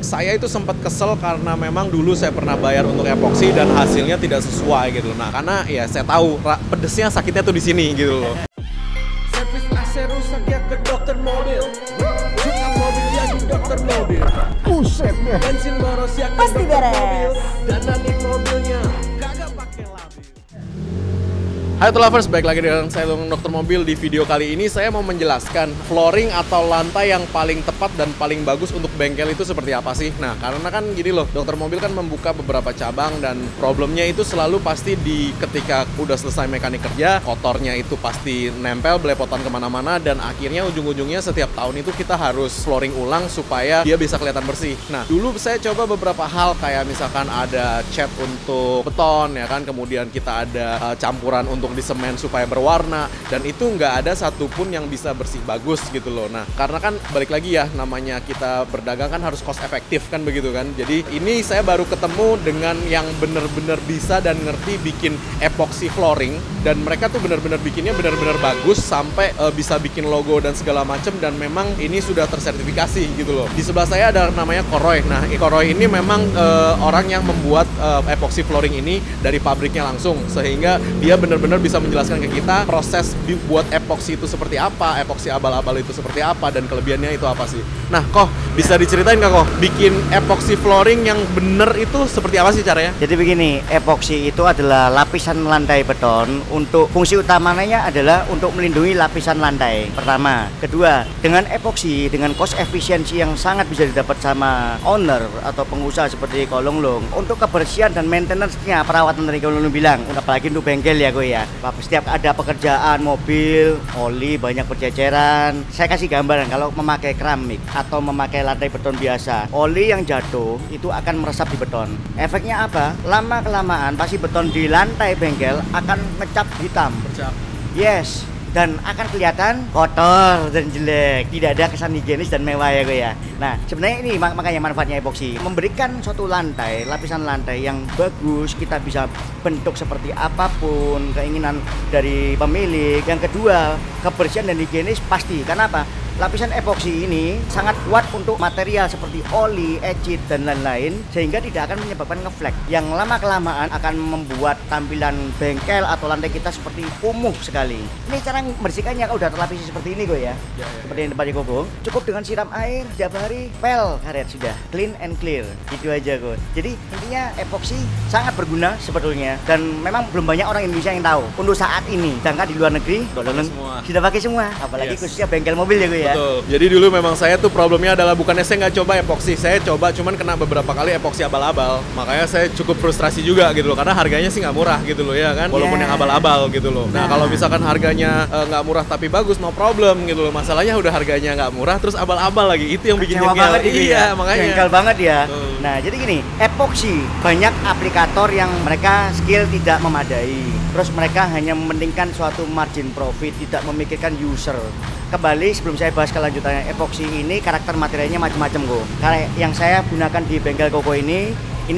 Saya itu sempat kesel karena memang dulu saya pernah bayar untuk epoksi dan hasilnya tidak sesuai gitu loh. Nah, karena ya saya tahu pedesnya sakitnya tuh di sini gitu loh. Servis AC rusak ya ke dokter mobil. Juta mobil ya di dokter mobil. Buset ya. Bensin boros ya ke Pasti dokter beres. mobil. Dana di mobilnya kagak pakai labil. Hai lovers, baik lagi dengan saya Dokter Mobil. Di video kali ini saya mau menjelaskan flooring atau lantai yang paling tepat dan paling bagus untuk bengkel itu seperti apa sih. Nah, karena kan gini loh, Dokter Mobil kan membuka beberapa cabang dan problemnya itu selalu pasti di ketika udah selesai mekanik kerja, kotornya itu pasti nempel belepotan kemana-mana dan akhirnya ujung-ujungnya setiap tahun itu kita harus flooring ulang supaya dia bisa kelihatan bersih. Nah, dulu saya coba beberapa hal kayak misalkan ada cat untuk beton ya kan, kemudian kita ada campuran untuk di semen supaya berwarna, dan itu nggak ada satupun yang bisa bersih bagus gitu loh. Nah, karena kan balik lagi ya, namanya kita berdagang kan harus cost efektif kan begitu kan. Jadi ini saya baru ketemu dengan yang bener-bener bisa dan ngerti bikin epoxy flooring, dan mereka tuh bener-bener bikinnya bener-bener bagus sampai bisa bikin logo dan segala macem, dan memang ini sudah tersertifikasi gitu loh. Di sebelah saya ada namanya Koroy. Nah, Koroy ini memang orang yang membuat epoxy flooring ini dari pabriknya langsung, sehingga dia bener-bener bisa menjelaskan ke kita proses buat epoksi itu seperti apa, epoksi abal-abal itu seperti apa, dan kelebihannya itu apa sih. Nah, Koh, bisa diceritain nggak Koh, bikin epoksi flooring yang bener itu seperti apa sih caranya? Jadi begini, epoksi itu adalah lapisan lantai beton. Untuk fungsi utamanya adalah untuk melindungi lapisan lantai pertama. Kedua, dengan epoksi, dengan cost efisiensi yang sangat bisa didapat sama owner atau pengusaha seperti Kolonglong, untuk kebersihan dan maintenance-nya, perawatan dari Kolonglong bilang, apalagi untuk bengkel ya gue ya. Setiap ada pekerjaan mobil, oli banyak berceceran. Saya kasih gambaran, kalau memakai keramik atau memakai lantai beton biasa, oli yang jatuh itu akan meresap di beton. Efeknya apa? Lama-kelamaan pasti beton di lantai bengkel akan ngecap hitam. Yes, dan akan kelihatan kotor dan jelek, tidak ada kesan higienis dan mewah ya gue ya. Nah, sebenarnya ini makanya manfaatnya epoksi, memberikan suatu lantai, lapisan lantai yang bagus, kita bisa bentuk seperti apapun keinginan dari pemilik. Yang kedua, kebersihan dan higienis pasti. Karena apa? Lapisan epoksi ini sangat kuat untuk material seperti oli, ecit, dan lain-lain, sehingga tidak akan menyebabkan ngeflek yang lama-kelamaan akan membuat tampilan bengkel atau lantai kita seperti kumuh sekali. Ini cara membersihkannya, kalau udah terlapisi seperti ini gue ya, seperti yang tempatnya Koko, cukup dengan siram air setiap hari, pel karet sudah clean and clear, gitu aja gue. Jadi intinya epoksi sangat berguna sebetulnya, dan memang belum banyak orang Indonesia yang tahu untuk saat ini. Sedangkan di luar negeri sudah pakai semua, apalagi khususnya bengkel mobil ya gue ya. Betul. Jadi dulu memang saya tuh problemnya adalah bukannya saya nggak coba epoksi, saya coba cuman kena beberapa kali epoksi abal-abal. Makanya saya cukup frustrasi juga gitu loh, karena harganya sih nggak murah gitu loh ya kan, walaupun yang abal-abal gitu loh. Nah, kalau misalkan harganya nggak murah tapi bagus, no problem gitu loh. Masalahnya udah harganya nggak murah terus abal-abal lagi, itu yang bikin jengkel. Iya, makanya jengkel banget ya. Nah, jadi gini, epoksi banyak aplikator yang mereka skill tidak memadai. Terus mereka hanya mementingkan suatu margin profit, tidak memikirkan user. Kembali sebelum saya bahas kelanjutannya, epoksi ini karakter materialnya macam-macam kok. Karena yang saya gunakan di bengkel Koko ini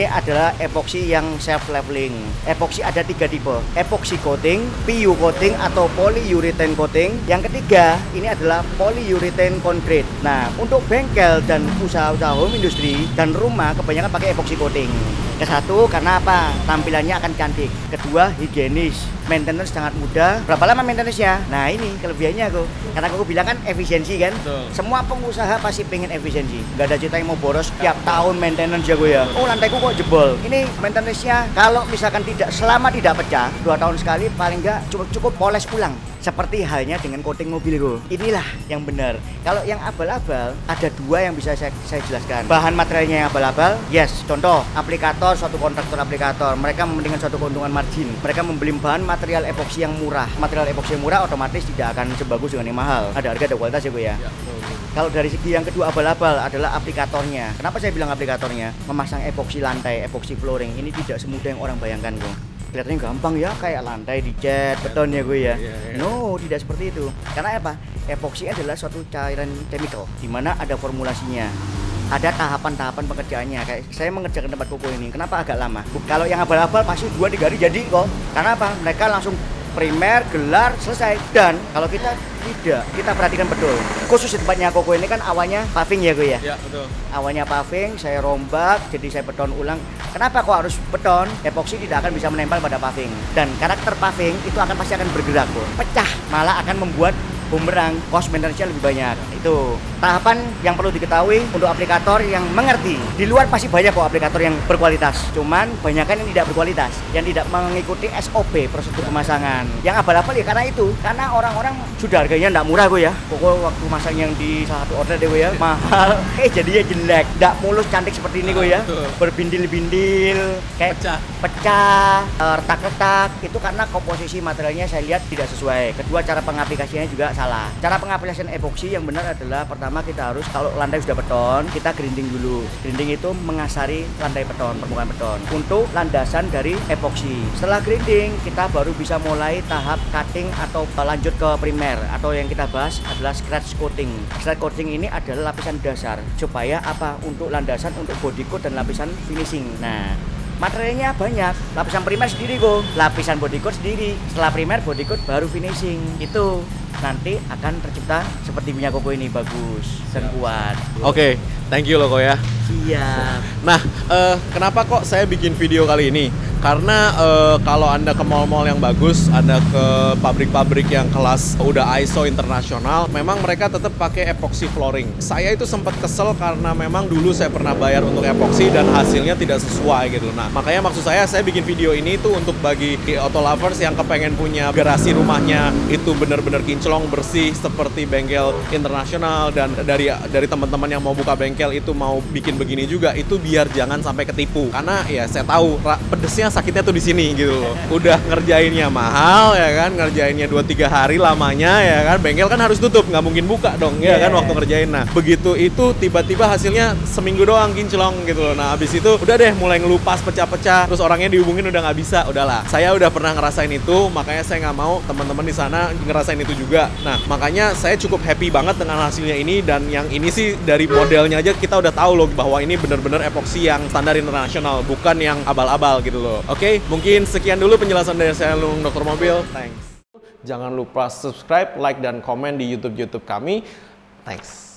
adalah epoksi yang self leveling. Epoksi ada 3 tipe: epoksi coating, PU coating, atau polyurethane coating. Yang ketiga ini adalah polyurethane concrete. Nah, untuk bengkel dan usaha-usaha home industry dan rumah kebanyakan pakai epoksi coating. Kesatu, karena apa? Tampilannya akan cantik. Kedua, higienis. Maintenance sangat mudah. Berapa lama maintenance-nya? Nah, ini kelebihannya kok. Karena aku bilang kan efisiensi kan. Semua pengusaha pasti pengen efisiensi. Gak ada cerita yang mau boros tiap tahun maintenance ya gue ya. Oh, lantaiku kok jebol. Ini maintenance-nya kalau misalkan selama tidak pecah, 2 tahun sekali paling nggak cukup poles ulang. Seperti halnya dengan coating mobil itu. Inilah yang benar. Kalau yang abal-abal ada 2 yang bisa saya jelaskan. Bahan materialnya yang abal-abal, yes. Contoh, aplikator, suatu kontraktor aplikator, mereka mementingkan suatu keuntungan margin. Mereka membeli bahan material epoksi yang murah. Material epoksi yang murah otomatis tidak akan sebagus dengan yang mahal. Ada harga, ada kualitas ya gue ya. Kalau dari segi yang kedua abal-abal adalah aplikatornya. Kenapa saya bilang aplikatornya? Memasang epoksi lantai, epoksi flooring ini tidak semudah yang orang bayangkan kok. Kelihatannya gampang ya, kayak lantai dicat beton ya gue ya. No, tidak seperti itu. Karena apa? Epoksi adalah suatu cairan chemical di mana ada formulasinya. Ada tahapan-tahapan pekerjaannya. Kayak saya mengerjakan tempat Koko ini, kenapa agak lama? Kalau yang abal-abal pasti 2-3 hari jadi kok. Karena apa? Mereka langsung primer, gelar, selesai. Dan kalau kita tidak, kita perhatikan betul. Khusus di tempatnya Koko ini kan awalnya paving ya gue ya? Ya, betul. Awalnya paving, saya rombak, jadi saya beton ulang. Kenapa kok harus beton? Epoksi tidak akan bisa menempel pada paving. Dan karakter paving itu pasti akan bergerak kok. Pecah, malah akan membuat bumerang, cost maintenance-nya lebih banyak. Itu tahapan yang perlu diketahui untuk aplikator yang mengerti. Di luar pasti banyak kok aplikator yang berkualitas, cuman banyakan yang tidak berkualitas, yang tidak mengikuti SOP, prosedur pemasangan. Yang abal-abal ya karena itu, karena orang-orang sudah harganya tidak murah gue ya. Pokoknya waktu masang yang di salah satu order deh gue ya, mahal, jadinya jelek, tidak mulus cantik seperti ini gue ya, berbindil-bindil, kayak pecah, retak-retak. Itu karena komposisi materialnya saya lihat tidak sesuai. Kedua, cara pengaplikasinya juga salah. Cara pengaplikasian epoksi yang benar adalah pertama kita harus, kalau lantai sudah beton, kita grinding dulu. Grinding itu mengasari lantai beton, permukaan beton untuk landasan dari epoksi. Setelah grinding, kita baru bisa mulai tahap cutting atau lanjut ke primer, atau yang kita bahas adalah scratch coating. Scratch coating ini adalah lapisan dasar supaya apa? Untuk landasan, untuk body coat dan lapisan finishing. Nah, materialnya banyak, lapisan primer sendiri kok, lapisan body coat sendiri, setelah primer body coat baru finishing. Itu nanti akan tercipta seperti minyak Koko ini, bagus dan kuat. Oke, thank you loh kok ya. Siap. Nah, kenapa kok saya bikin video kali ini? Karena kalau Anda ke mall-mall yang bagus, Anda ke pabrik-pabrik yang kelas udah ISO internasional, memang mereka tetap pakai epoxy flooring. Saya itu sempat kesel karena memang dulu saya pernah bayar untuk epoxy dan hasilnya tidak sesuai gitu. Nah, makanya maksud saya bikin video ini tuh untuk bagi auto lovers yang kepengen punya garasi rumahnya itu bener-bener kinclong, bersih seperti bengkel internasional, dan dari teman-teman yang mau buka bengkel itu mau bikin begini juga, itu biar jangan sampai ketipu. Karena ya saya tahu pedesnya sakitnya tuh di sini gitu loh. Udah ngerjainnya mahal ya kan, ngerjainnya 2-3 hari lamanya ya kan, bengkel kan harus tutup, nggak mungkin buka dong ya kan waktu ngerjain. Nah begitu itu tiba-tiba hasilnya seminggu doang kinclong gitu loh. Nah abis itu udah deh mulai ngelupas, pecah-pecah, terus orangnya dihubungin udah nggak bisa. Udahlah, saya udah pernah ngerasain itu, makanya saya nggak mau teman-teman di sana ngerasain itu juga. Nah makanya saya cukup happy banget dengan hasilnya ini, dan yang ini sih dari modelnya aja kita udah tahu loh bahwa ini bener-bener epoxy yang standar internasional, bukan yang abal-abal gitu loh. Oke, mungkin sekian dulu penjelasan dari saya, Lung Dokter Mobil. Thanks. Jangan lupa subscribe, like, dan komen di YouTube kami. Thanks.